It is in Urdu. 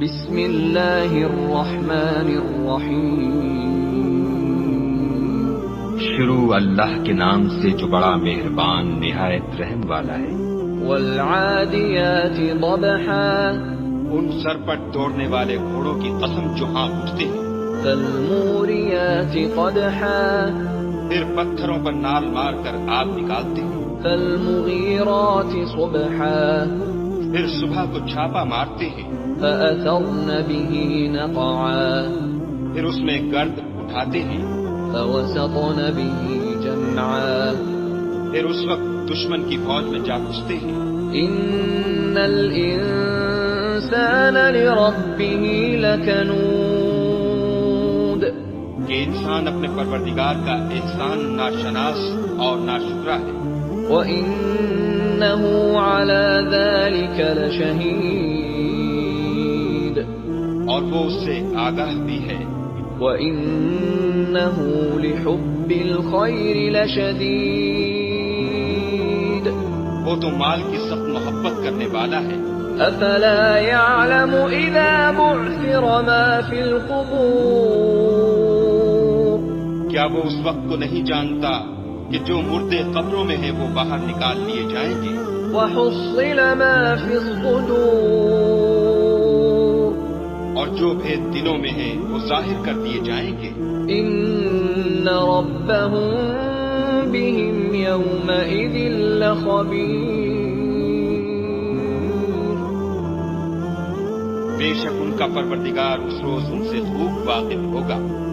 بسم اللہ الرحمن الرحیم شروع اللہ کے نام سے جو بڑا مہربان نہایت رحم والا ہے۔ والعادیات ضبحا ان سر پر دوڑنے والے گھوڑوں کی قسم جو ہاں اٹھتے ہیں۔ فالموریات قدحا پھر پتھروں پر نال مار کر آگ نکالتے ہیں۔ فالمغیرات صبحا پھر صبح کو چھاپا مارتے ہیں۔ فأثرن به نقعا پھر اس میں گرد اٹھاتے ہیں۔ فوسطن به جمعا پھر اس وقت دشمن کی فوج میں جا گھستے ہیں۔ ان الانسان لربه لکنود کہ انسان اپنے پروردگار کا احسان ناشناس اور ناشکرا ہے، وَإِنَّهُ عَلَى ذَلِكَ لَشَهِيدٌ اور وہ اس سے آگاہ بھی ہے۔ وَإِنَّهُ لِحُبِّ الْخَيْرِ لَشَدِيدٌ وہ تو مال کی سخت محبت کرنے والا ہے۔ أَفَلَا يَعْلَمُ إِذَا بُعْثِرَ مَا فِي الْقُبُورِ کیا وہ اس وقت کو نہیں جانتا کہ جو مردے قبروں میں ہیں وہ باہر نکال لیے جائیں گے، وَحُصِّلَ مَا فِي الصُّدُورِ اور جو بھید دلوں میں ہیں وہ ظاہر کر دیے جائیں گے۔ إِنَّ رَبَّهُم بِهِمْ يَوْمَئِذٍ لَخَبِيرٌ بے شک ان کا پروردگار اس روز ان سے خوب واقف ہوگا۔